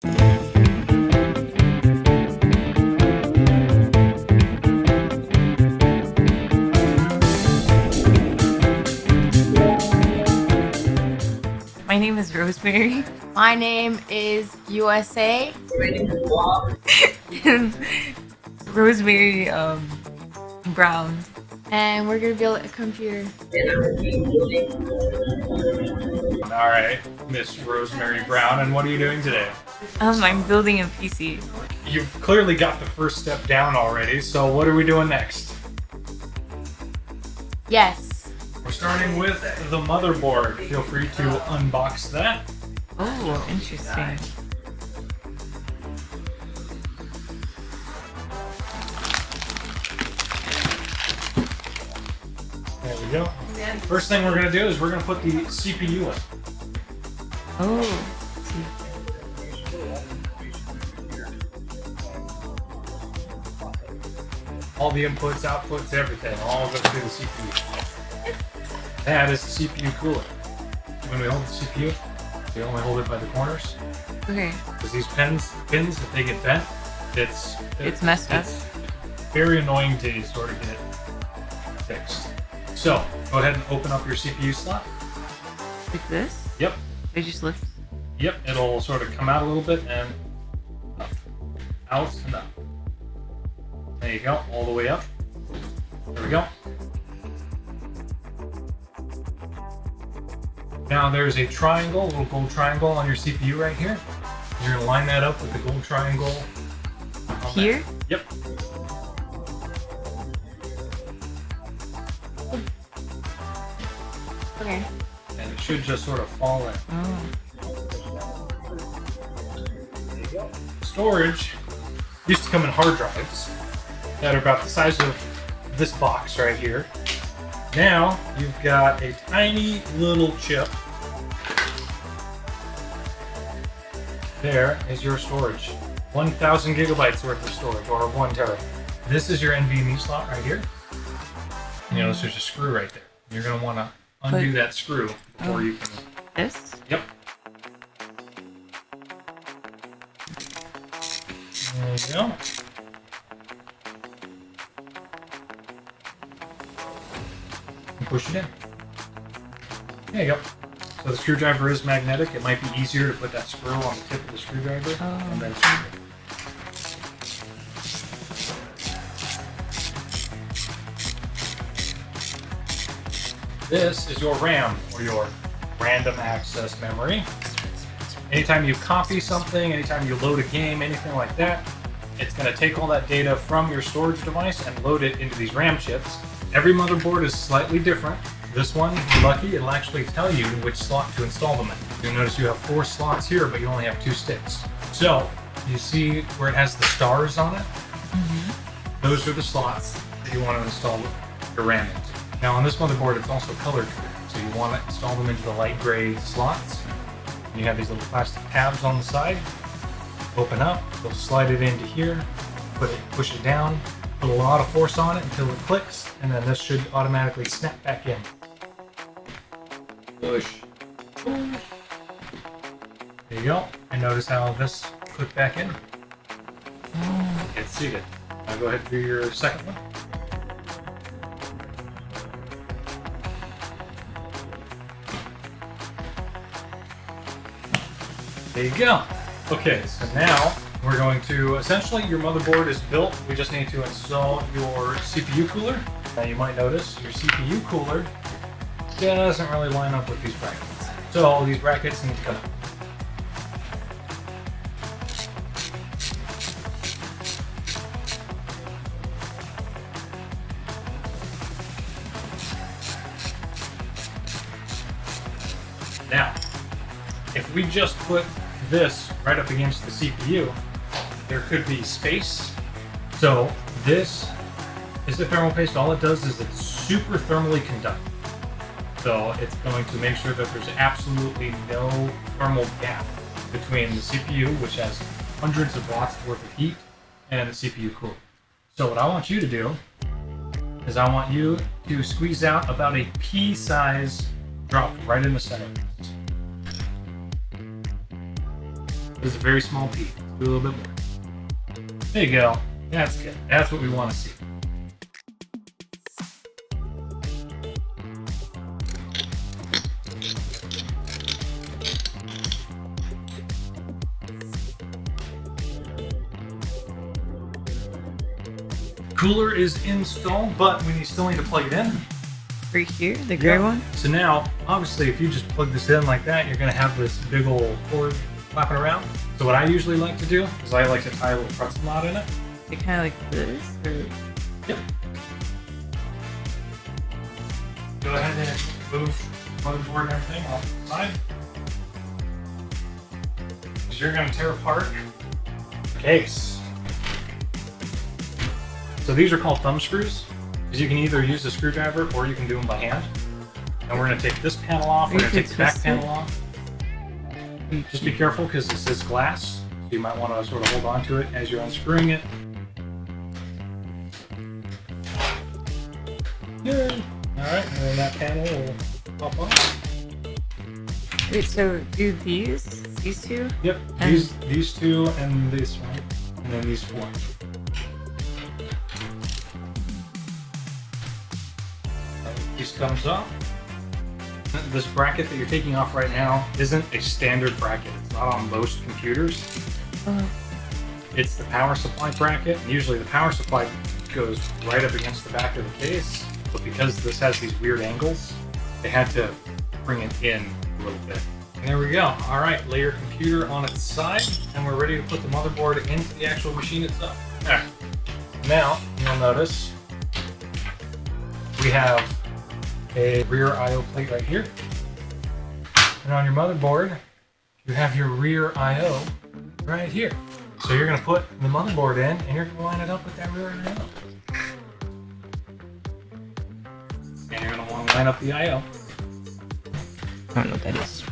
My name is Rosemary. My name is USA. Rosemary Brown. And we're gonna build a computer. Alright, Miss Rosemary Brown, and what are you doing today? I'm building a PC. You've clearly got the first step down already, so what are we doing next? Yes. We're starting with the motherboard. Feel free to unbox that. Oh, interesting. There we go. First thing we're going to do is we're going to put the CPU in. Oh. All the inputs, outputs, everything, all goes through the CPU. That is the CPU cooler. When we hold the CPU, we only hold it by the corners. Okay. Because these pins, if they get bent, it's messed up. It's very annoying to sort of get fixed. So, go ahead and open up your CPU slot. Like this? Yep. They just lift. Yep, it'll sort of come out a little bit and up. Out and up. There you go, all the way up. There we go. Now there's a triangle, a little gold triangle on your CPU right here. You're going to line that up with the gold triangle. Here? Yep. Okay. And it should just sort of fall in. Oh. There you go. Storage used to come in hard drives that are about the size of this box right here. Now you've got a tiny little chip. There is your storage. 1,000 gigabytes worth of storage, or 1 terabyte. This is your NVMe slot right here. You notice there's a screw right there. You're going to want to undo that screw before you can... This? Yep. There you go. And push it in. There you go. So the screwdriver is magnetic. It might be easier to put that screw on the tip of the screwdriver and then screw it. This is your RAM, or your random access memory. Anytime you copy something, anytime you load a game, anything like that, it's going to take all that data from your storage device and load it into these RAM chips. Every motherboard is slightly different. This one, if you're lucky, it'll actually tell you which slot to install them in. You'll notice you have 4 slots here, but you only have 2 sticks. So, you see where it has the stars on it? Mm-hmm. Those are the slots that you want to install your RAM into. Now on this motherboard, it's also color coded, so you want to install them into the light gray slots. You have these little plastic tabs on the side. Open up, you'll slide it into here, push it down, put a lot of force on it until it clicks, and then this should automatically snap back in. Push. There you go. And notice how this clicked back in. Get seated. Now go ahead and do your second one. There you go. Okay, so now we're going to, essentially your motherboard is built. We just need to install your CPU cooler. Now you might notice your CPU cooler doesn't really line up with these brackets. So all these brackets need to come out. Now, if we just put this right up against the CPU, there could be space. So this is the thermal paste. All it does is it's super thermally conductive. So it's going to make sure that there's absolutely no thermal gap between the CPU, which has hundreds of watts worth of heat, and the CPU cooler. So what I want you to do is I want you to squeeze out about a pea size drop right in the center. This is a very small peak. Do a little bit more. There you go. That's good. That's what we want to see. Cooler is installed, but we still need to plug it in. Right here, the gray one. So now, obviously, if you just plug this in like that, you're going to have this big old cord flapping around. So what I usually like to do is I like to tie a little pretzel knot in it. It kind of like this, or Yep. Go ahead and move the motherboard and everything off the side. Because you're going to tear apart the case. So these are called thumb screws. Because you can either use a screwdriver or you can do them by hand. And we're going to take this panel off. We're going to take the back panel off. Just be careful because this is glass. So you might want to sort of hold on to it as you're unscrewing it. Yay! Alright, and then that panel will pop off. wait. So do these two? Yep, And- these two and this one. And then these four. Piece comes off. This bracket that you're taking off right now isn't a standard bracket. It's not on most computers. It's the power supply bracket. And usually the power supply goes right up against the back of the case. But because this has these weird angles, they had to bring it in a little bit. And there we go. All right, lay your computer on its side, and we're ready to put the motherboard into the actual machine itself. All right. Now, you'll notice we have a rear I/O plate right here. And on your motherboard, you have your rear I/O right here. So you're going to put the motherboard in, and you're going to line it up with that rear I/O. And you're going to want to line up the I/O. I don't know what that is.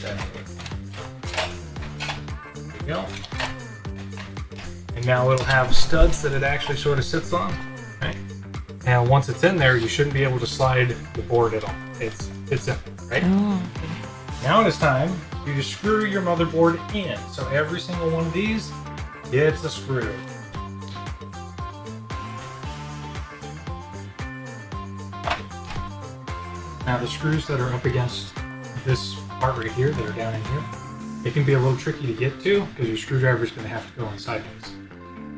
There you go. And now it'll have studs that it actually sort of sits on. Right? And once it's in there, you shouldn't be able to slide the board at all. It's in, right? Oh, okay. Now it is time for you to screw your motherboard in. So every single one of these gets a screw. Now the screws that are up against this part right here, that are down in here, it can be a little tricky to get to because your screwdriver is going to have to go in sideways.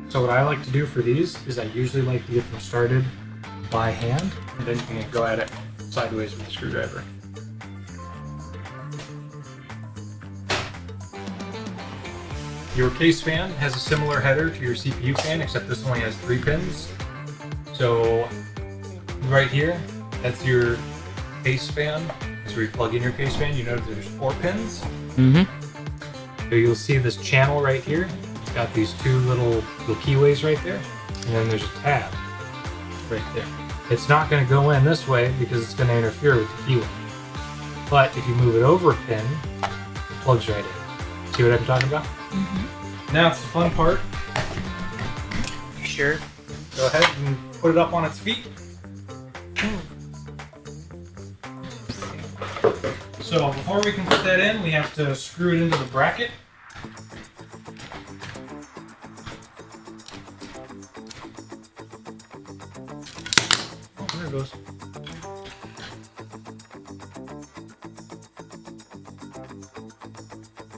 So what I like to do for these is I usually like to get them started by hand, and then you can go at it sideways with the screwdriver. Your case fan has a similar header to your CPU fan, except this only has 3 pins. So right here, that's your case fan. That's where you plug in your case fan. You notice there's 4 pins. Mm-hmm. So you'll see this channel right here. It's got these 2 little keyways right there. And then there's a tab right there. It's not going to go in this way because it's going to interfere with the keyway. But if you move it over a pin, it plugs right in. See what I'm talking about? Mm-hmm. Now it's the fun part. Sure. Go ahead and put it up on its feet. So before we can put that in, we have to screw it into the bracket. Oh, there it goes.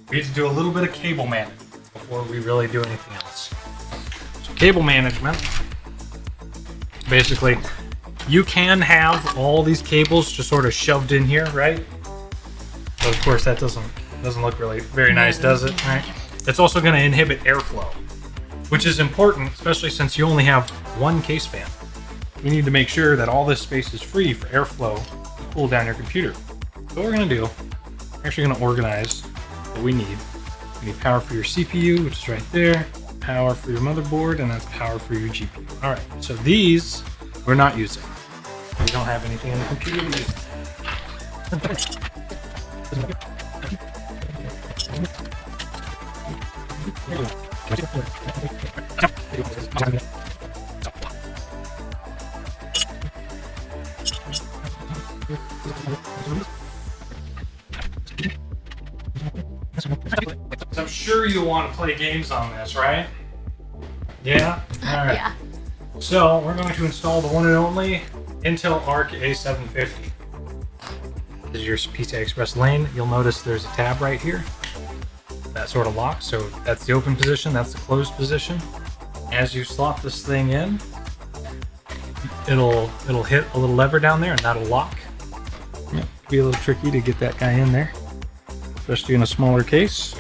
We need to do a little bit of cable management before we really do anything else. So cable management, basically, you can have all these cables just sort of shoved in here, right? But of course that doesn't look really very nice, does it? Right? It's also going to inhibit airflow, which is important, especially since you only have 1 case fan. You need to make sure that all this space is free for airflow to cool down your computer. So what we're going to do, we're actually going to organize what we need. We need power for your CPU, which is right there, power for your motherboard, and that's power for your GPU. All right, so these we're not using. We don't have anything in the computer to use. So I'm sure you want to play games on this, right? Yeah? Alright. Yeah. So we're going to install the one and only Intel Arc A750. This is your PCI Express lane. You'll notice there's a tab right here. That sort of locks. So that's the open position, that's the closed position. As you slot this thing in, it'll hit a little lever down there and that'll lock. Yeah, be a little tricky to get that guy in there, especially in a smaller case.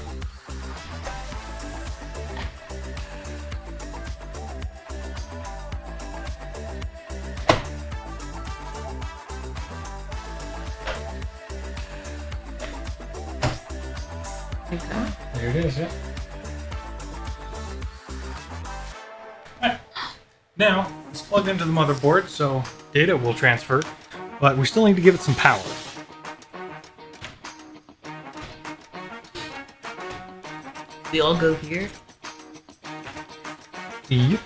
Like that. There it is, yeah. Alright. Now, it's plugged into the motherboard, so data will transfer, but we still need to give it some power. We all go here. Yep.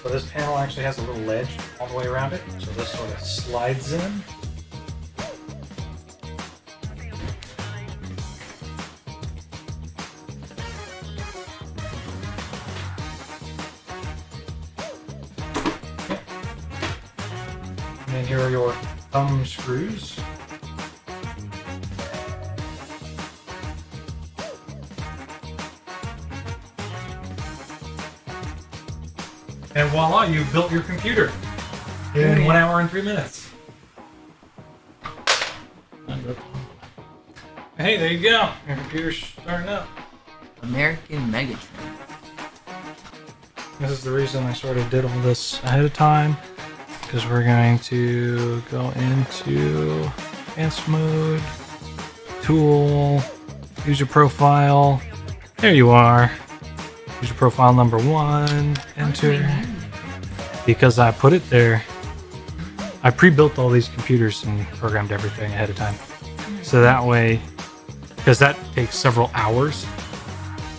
So this panel actually has a little ledge all the way around it, so this sort of slides in. And then here are your thumb screws. And voila, you built your computer in 1 hour and 3 minutes. Hey, there you go. Your computer's starting up. American Megatron. This is the reason I sort of did all this ahead of time, because we're going to go into advanced mode, tool, user profile. There you are. User profile number 1, enter. Because I put it there. I pre-built all these computers and programmed everything ahead of time. So that way, because that takes several hours,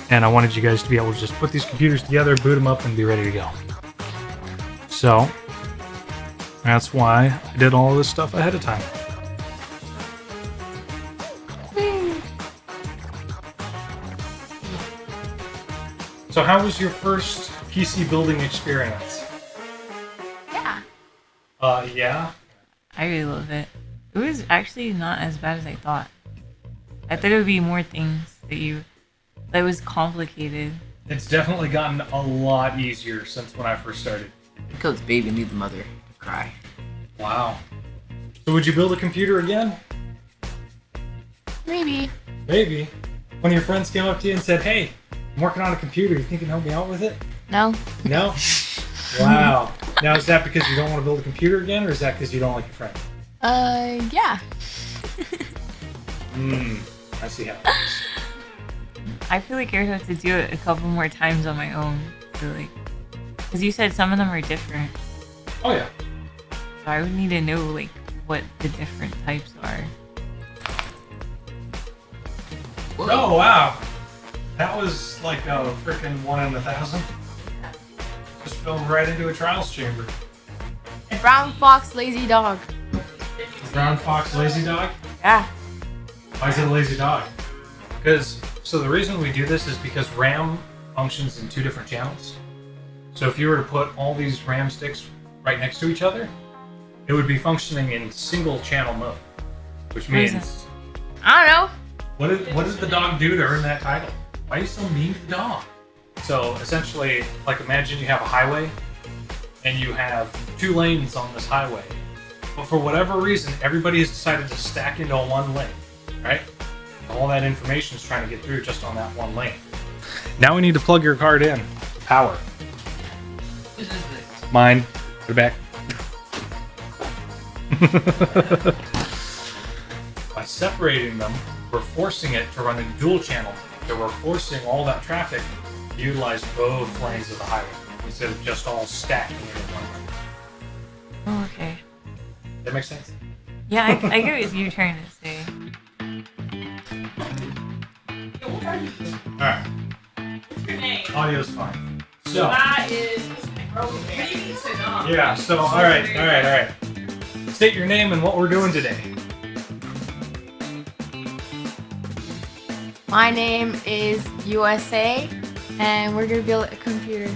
and I wanted you guys to be able to just put these computers together, boot them up, and be ready to go. So, that's why I did all this stuff ahead of time. So how was your first PC building experience? Yeah. Yeah? I really love it. It was actually not as bad as I thought. I thought it would be more things that was complicated. It's definitely gotten a lot easier since when I first started. Because baby needs the mother to cry. Wow. So would you build a computer again? Maybe. Maybe. One of your friends came up to you and said, hey, I'm working on a computer. You think you can help me out with it? No. No? Wow. Now, is that because you don't want to build a computer again, or is that because you don't like your friend? Yeah. I see how it is. I feel like I would have to do it a couple more times on my own. Because you said some of them are different. Oh, yeah. So I would need to know what the different types are. Oh, wow. That was like a freaking 1 in 1,000. Just fell right into a trials chamber. A brown fox lazy dog. Brown fox lazy dog? Yeah. Why is it a lazy dog? So the reason we do this is because RAM functions in 2 different channels. So if you were to put all these RAM sticks right next to each other, it would be functioning in single channel mode. Which What is means... I don't know. What did the dog do to earn that title? Why are you so mean to the dog? So essentially, like imagine you have a highway and you have 2 lanes on this highway. But for whatever reason, everybody has decided to stack into one lane, right? All that information is trying to get through just on that one lane. Now we need to plug your card in. Power. This is this. Mine. Put it back. By separating them, we're forcing it to run in dual channel. So we're forcing all that traffic to utilize both lanes of the highway instead of just all stacking into one lane. Oh, okay. That makes sense? Yeah, I get what you're trying to say. Alright. Your name. Audio's fine. So, That is. What do you mean sit down? yeah, so, alright. State your name and what we're doing today. My name is USA, and we're gonna build a computer.